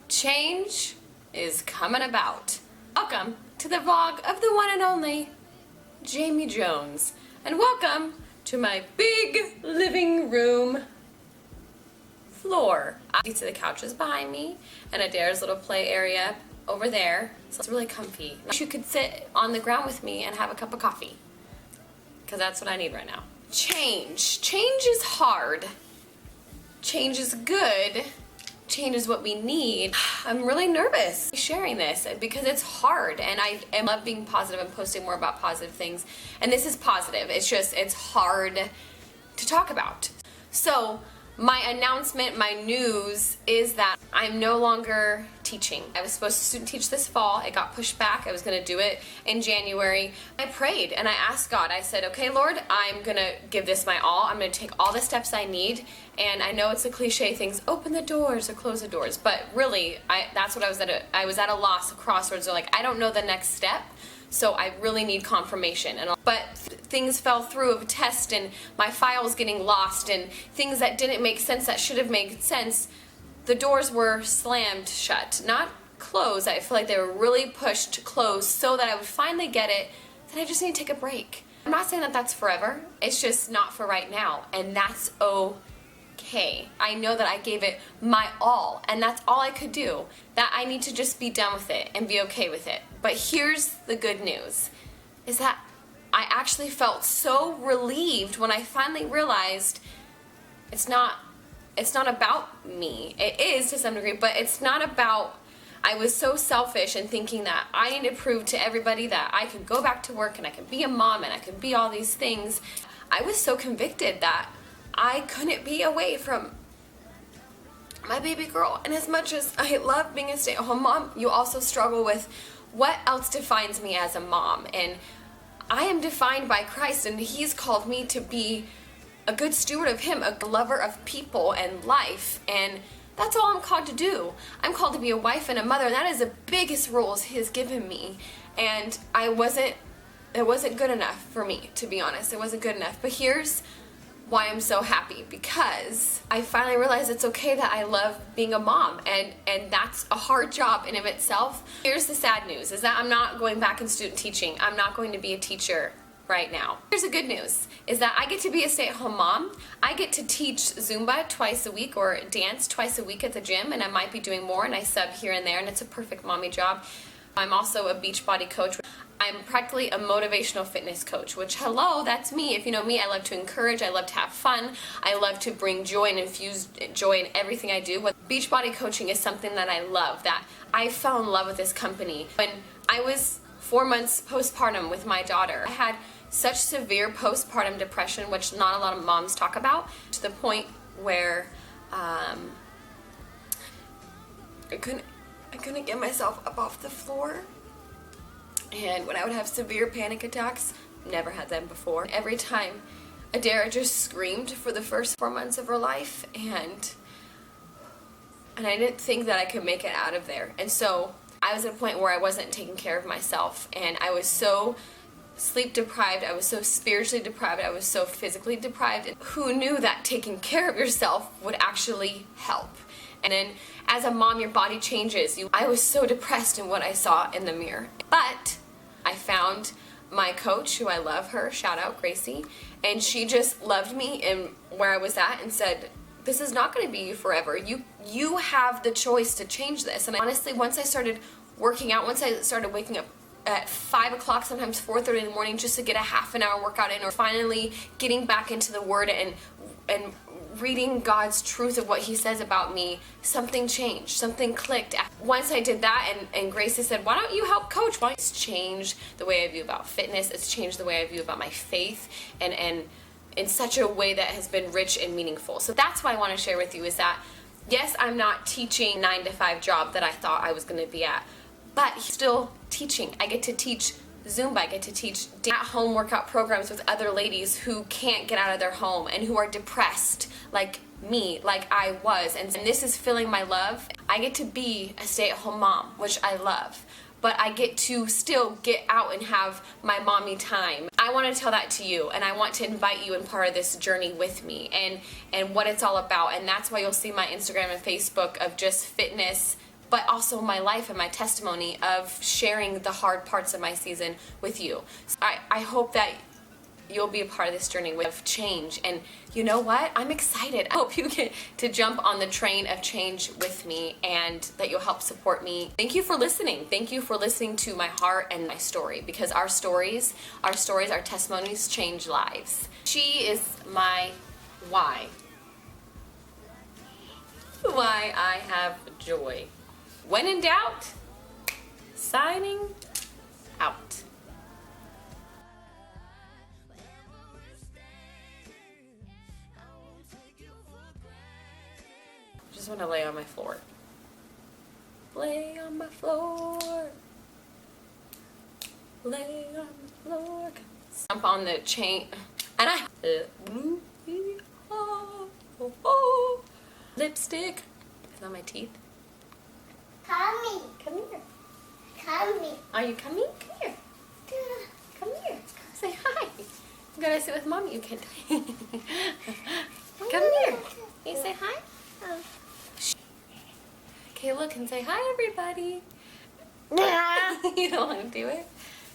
Change is coming about. Welcome to the vlog of the one and only Jamie Jones, and welcome to my big living room floor. You see the couches behind me and Adair's little play area over there, so it's really comfy. You could sit on the ground with me and have a cup of coffee, because that's what I need right now. Change is hard. Change is good. Change is what we need. I'm really nervous sharing this because it's hard, and I love being positive and posting more about positive things, and this is positive. It's just, it's hard to talk about. So my announcement, my news is that I'm no longer teaching. I was supposed to student teach this fall. It got pushed back. I was going to do it in January. I prayed and I asked God. I said, okay, Lord, I'm going to give this my all. I'm going to take all the steps I need. And I know it's a cliche things, open the doors or close the doors. But really, that's what I was at a loss, a crossroads. They're like, I don't know the next step. So I really need confirmation. But things fell through of a test, and my files getting lost, and things that didn't make sense that should have made sense. The doors were slammed shut, not closed. I feel like they were really pushed to close so that I would finally get it that I just need to take a break. I'm not saying that that's forever. It's just not for right now, and that's okay. I know that I gave it my all, and that's all I could do. That I need to just be done with it and be okay with it. But here's the good news, is that I actually felt so relieved when I finally realized it's not about me. It is to some degree, but it's not about, I was so selfish in thinking that I need to prove to everybody that I could go back to work and I could be a mom and I could be all these things. I was so convicted that I couldn't be away from my baby girl. And as much as I love being a stay-at-home mom, you also struggle with what else defines me as a mom. And I am defined by Christ, and He's called me to be a good steward of Him, a lover of people and life, and that's all I'm called to do. I'm called to be a wife and a mother, and that is the biggest roles He has given me. And it wasn't good enough for me, to be honest. It wasn't good enough. But here's why I'm so happy, because I finally realized it's okay that I love being a mom, and that's a hard job in of itself. Here's the sad news, is that I'm not going back in student teaching. I'm not going to be a teacher right now. Here's the good news, is that I get to be a stay-at-home mom. I get to teach Zumba twice a week or dance twice a week at the gym, and I might be doing more, and I sub here and there, and it's a perfect mommy job. I'm also a Beachbody coach. I'm practically a motivational fitness coach, which, hello, that's me. If you know me, I love to encourage, I love to have fun, I love to bring joy and infuse joy in everything I do. But Beachbody coaching is something that I love, that I fell in love with this company. When I was 4 months postpartum with my daughter, I had such severe postpartum depression, which not a lot of moms talk about, to the point where I couldn't get myself up off the floor. And when I would have severe panic attacks, never had them before. Every time Adair just screamed for the first 4 months of her life, and I didn't think that I could make it out of there. And so I was at a point where I wasn't taking care of myself, and I was so sleep deprived, I was so spiritually deprived, I was so physically deprived. And who knew that taking care of yourself would actually help? And then as a mom, your body changes. I was so depressed in what I saw in the mirror. But I found my coach, who I love her, shout out Gracie, and she just loved me and where I was at and said, this is not going to be you forever. You have the choice to change this. And honestly, once I started working out, once I started waking up at 5 o'clock, sometimes 4:30 in the morning, just to get a half an hour workout in, or finally getting back into the Word and reading God's truth of what He says about me, something changed, something clicked. Once I did that, and Gracie said, why don't you help coach? Why don't you change the way I view about fitness? It's changed the way I view about my faith, and in such a way that has been rich and meaningful. So that's what I want to share with you, is that yes, I'm not teaching a 9-to-5 job that I thought I was going to be at, but still teaching. I get to teach Zumba, I get to teach at-home workout programs with other ladies who can't get out of their home and who are depressed like me, like I was, and this is filling my love. I get to be a stay-at-home mom, which I love, but I get to still get out and have my mommy time. I want to tell that to you, and I want to invite you in part of this journey with me and what it's all about. And that's why you'll see my Instagram and Facebook of just fitness, but also my life and my testimony of sharing the hard parts of my season with you. So I hope that you'll be a part of this journey of change. And you know what? I'm excited. I hope you get to jump on the train of change with me and that you'll help support me. Thank you for listening. Thank you for listening to my heart and my story, because our stories, our testimonies change lives. She is my why. Why I have joy. When in doubt, signing out. Just want to lay on my floor. Lay on my floor. Lay on the floor. Jump on the chain. And I. Lipstick. Is that my teeth? Coming. Come here. Coming. Are you coming? Come here. Come here. Come say hi. You gotta sit with mommy. You can't. Come here. Can you say hi? Kayla can say hi, everybody. You don't want to do it?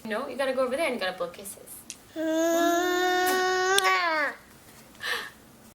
No, you gotta go over there and you gotta blow kisses.